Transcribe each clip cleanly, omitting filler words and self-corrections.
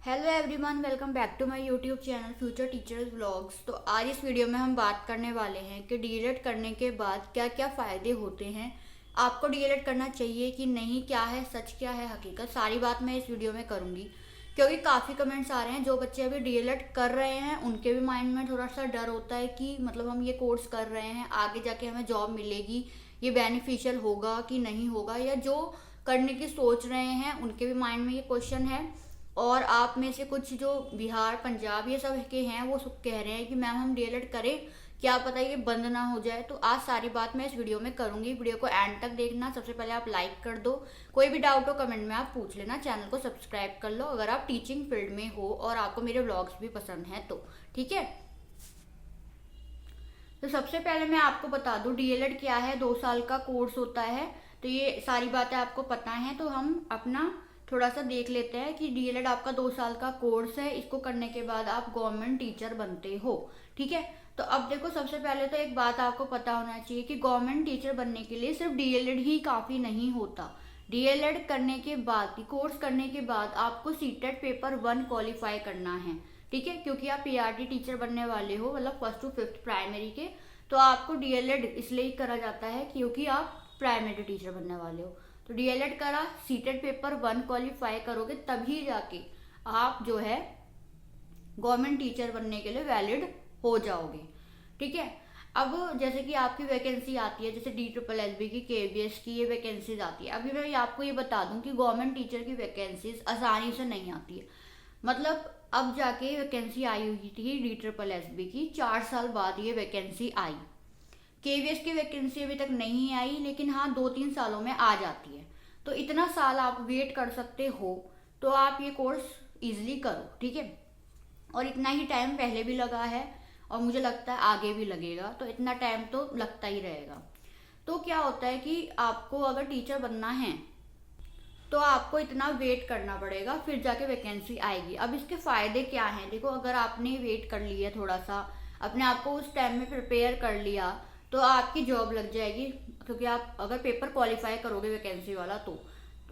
Hello everyone, welcome back to my YouTube channel future teachers vlogs. तो आज इस video में हम बात करने वाले हैं कि डीएलएड करने के बाद क्या क्या फ़ायदे होते हैं, आपको डीएलएड करना चाहिए कि नहीं, क्या है सच, क्या है हकीकत, सारी बात मैं इस वीडियो में करूँगी। क्योंकि काफ़ी कमेंट्स आ रहे हैं, जो बच्चे अभी डीएलएड कर रहे हैं उनके भी माइंड में थोड़ा सा डर होता है कि मतलब हम ये कोर्स कर रहे हैं, आगे जाके हमें जॉब मिलेगी, ये बेनिफिशियल होगा कि नहीं होगा, या जो करने की सोच रहे हैं उनके भी माइंड में ये क्वेश्चन है। और आप में से कुछ जो बिहार, पंजाब ये सब के हैं वो सब कह रहे हैं कि मैम हम डीएलएड करें, क्या पता ये बंद ना हो जाए। तो आज सारी बात मैं इस वीडियो में करूंगी, वीडियो को एंड तक देखना। सबसे पहले आप लाइक कर दो, कोई भी डाउट हो कमेंट में आप पूछ लेना, चैनल को सब्सक्राइब कर लो अगर आप टीचिंग फील्ड में हो और आपको मेरे व्लॉग्स भी पसंद हैं तो। ठीक है, तो सबसे पहले मैं आपको बता दूं डीएलएड क्या है। 2 साल का कोर्स होता है, तो ये सारी बातें आपको पता हैं। तो हम अपना थोड़ा सा देख लेते हैं कि डीएलएड आपका 2 साल का कोर्स है, इसको करने के बाद आप गवर्नमेंट टीचर बनते हो। ठीक है, तो अब देखो, सबसे पहले तो एक बात आपको पता होना चाहिए कि गवर्नमेंट टीचर बनने के लिए सिर्फ डीएलएड ही काफ़ी नहीं होता। डीएलएड करने के बाद, कोर्स करने के बाद आपको सीटेट पेपर 1 क्वालिफाई करना है। ठीक है, क्योंकि आप पीआरटी टीचर बनने वाले हो, मतलब 1st to 5th प्राइमरी के, तो आपको डीएलएड इसलिए ही करा जाता है क्योंकि आप प्राइमरी टीचर बनने वाले हो। तो डीएलएड करा, सीटेट पेपर 1 क्वालिफाई करोगे तभी जाके आप जो है गवर्नमेंट टीचर बनने के लिए वैलिड हो जाओगे। ठीक है, अब जैसे कि आपकी वैकेंसी आती है, जैसे DSSS की, केवीएस की, ये वैकेंसीज आती है। अभी मैं आपको ये बता दूं कि गवर्नमेंट टीचर की वैकेंसीज आसानी से नहीं आती है। मतलब अब जाके वैकेंसी आई हुई थी DSSS की, 4 साल बाद ये वैकेंसी आई। केवीएस की वैकेंसी अभी तक नहीं आई, लेकिन हाँ 2-3 सालों में आ जाती है। तो इतना साल आप वेट कर सकते हो, तो आप ये कोर्स इजीली करो। ठीक है, और इतना ही टाइम पहले भी लगा है और मुझे लगता है आगे भी लगेगा, तो इतना टाइम तो लगता ही रहेगा। तो क्या होता है कि आपको अगर टीचर बनना है तो आपको इतना वेट करना पड़ेगा, फिर जाके वैकेंसी आएगी। अब इसके फायदे क्या हैं, देखो, अगर आपने वेट कर लिया, थोड़ा सा अपने आप को उस टाइम में प्रिपेयर कर लिया, तो आपकी जॉब लग जाएगी। क्योंकि आप अगर पेपर क्वालिफाई करोगे वैकेंसी वाला, तो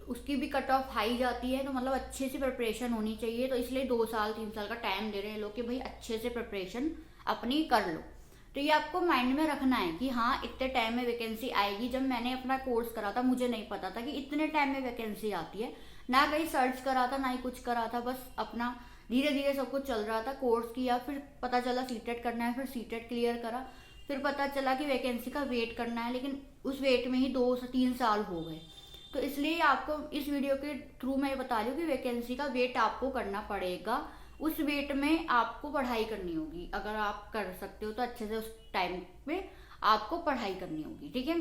उसकी भी कट ऑफ हाई जाती है, तो मतलब अच्छे से प्रिपरेशन होनी चाहिए। तो इसलिए 2 साल 3 साल का टाइम दे रहे हैं लोग कि भाई अच्छे से प्रिपरेशन अपनी कर लो। तो ये आपको माइंड में रखना है कि हाँ इतने टाइम में वैकेंसी आएगी। जब मैंने अपना कोर्स करा था मुझे नहीं पता था कि इतने टाइम में वैकेंसी आती है, ना कहीं सर्च करा था ना ही कुछ करा था, बस अपना धीरे धीरे सब कुछ चल रहा था। कोर्स किया, फिर पता चला सीटेट करना है, फिर सीटेट क्लियर करा, फिर पता चला कि वैकेंसी का वेट करना है, लेकिन उस वेट में ही 2 से 3 साल हो गए। तो इसलिए आपको इस वीडियो के थ्रू मैं ये बता रही हूँ कि वैकेंसी का वेट आपको करना पड़ेगा। उस वेट में आपको पढ़ाई करनी होगी, अगर आप कर सकते हो तो अच्छे से उस टाइम में आपको पढ़ाई करनी होगी। ठीक है,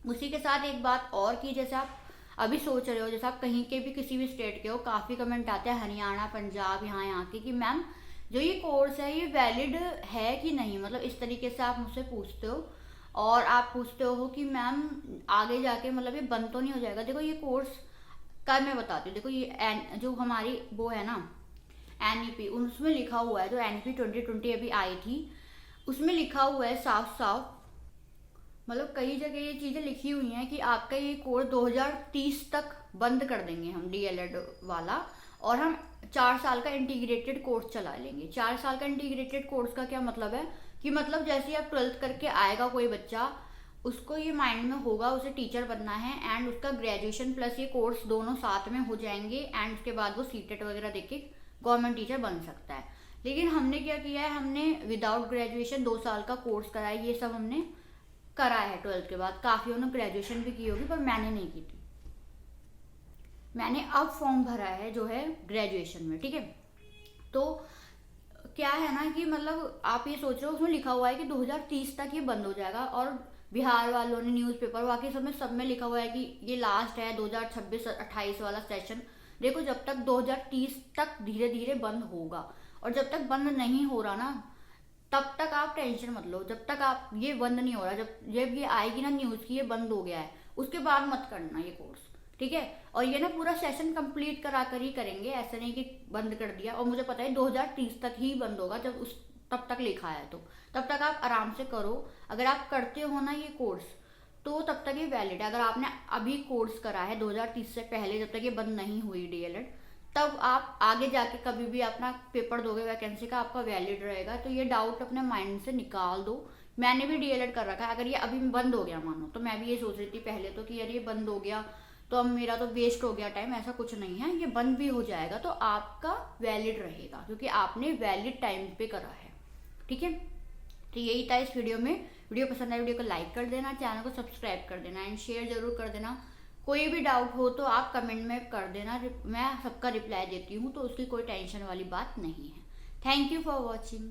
उसी के साथ एक बात और की, जैसे आप अभी सोच रहे हो, जैसे आप कहीं के भी किसी भी स्टेट के हो, काफ़ी कमेंट आते हैं हरियाणा, पंजाब, यहाँ के, कि मैम जो ये कोर्स है ये वैलिड है कि नहीं, मतलब इस तरीके से आप मुझसे पूछते हो। और आप पूछते हो कि मैम आगे जाके मतलब ये बंद तो नहीं हो जाएगा। देखो, ये कोर्स का मैं बताती हूँ। देखो, ये जो हमारी वो है ना एनईपी, उसमें लिखा हुआ है, जो एनईपी 2020 अभी आई थी, उसमें लिखा हुआ है साफ साफ, मतलब कई जगह ये चीज़ें लिखी हुई हैं कि आपका ये कोर्स 2030 तक बंद कर देंगे हम डीएलएड वाला, और हम 4 साल का इंटीग्रेटेड कोर्स चला लेंगे। 4 साल का इंटीग्रेटेड कोर्स का क्या मतलब है कि मतलब जैसे ही आप 12th करके आएगा कोई बच्चा, उसको ये माइंड में होगा उसे टीचर बनना है, एंड उसका ग्रेजुएशन प्लस ये कोर्स दोनों साथ में हो जाएंगे, एंड उसके बाद वो सीटेट वगैरह देके गवर्नमेंट टीचर बन सकता है। लेकिन हमने क्या किया है, हमने विदाउट ग्रेजुएशन 2 साल का कोर्स करा है। ये सब हमने करा है 12th के बाद। काफ़ियों ने ग्रेजुएशन भी की होगी, पर मैंने नहीं की थी। मैंने अब फॉर्म भरा है जो है ग्रेजुएशन में। ठीक है, तो क्या है ना कि मतलब आप ये सोच रहे हो, उसमें लिखा हुआ है कि 2030 तक ये बंद हो जाएगा, और बिहार वालों ने न्यूज़पेपर बाकी सब में लिखा हुआ है कि ये लास्ट है 2026-28 वाला सेशन। देखो, जब तक 2030 तक धीरे धीरे बंद होगा, और जब तक बंद नहीं हो रहा ना, तब तक आप टेंशन मत लो। जब तक आप ये बंद नहीं हो रहा, जब जब ये आएगी ना न्यूज़ की ये बंद हो गया है, उसके बाद मत करना ये कोर्स। ठीक है, और ये ना पूरा सेशन कंप्लीट करा कर ही करेंगे, ऐसा नहीं कि बंद कर दिया। और मुझे पता है 2030 तक ही बंद होगा, जब उस तब तक लिखा है, तो तब तक आप आराम से करो। अगर आप करते हो ना ये कोर्स, तो तब तक ये वैलिड है। अगर आपने अभी कोर्स करा है 2030 से पहले, जब तक ये बंद नहीं हुई डीएलएड, तब आप आगे जाके कभी भी अपना पेपर दोगे वैकेंसी का, आपका वैलिड रहेगा। तो ये डाउट अपने माइंड से निकाल दो। मैंने भी डीएलएड कर रखा है, अगर ये अभी बंद हो गया मानो, तो मैं भी ये सोच रही थी पहले तो कि यार ये बंद हो गया तो अब मेरा तो वेस्ट हो गया टाइम। ऐसा कुछ नहीं है, ये बंद भी हो जाएगा तो आपका वैलिड रहेगा, क्योंकि आपने वैलिड टाइम पे करा है। ठीक है, तो यही था इस वीडियो में। वीडियो पसंद आए वीडियो को लाइक कर देना, चैनल को सब्सक्राइब कर देना एंड शेयर जरूर कर देना। कोई भी डाउट हो तो आप कमेंट में कर देना, मैं सबका रिप्लाई देती हूँ, तो उसकी कोई टेंशन वाली बात नहीं है। Thank you for watching.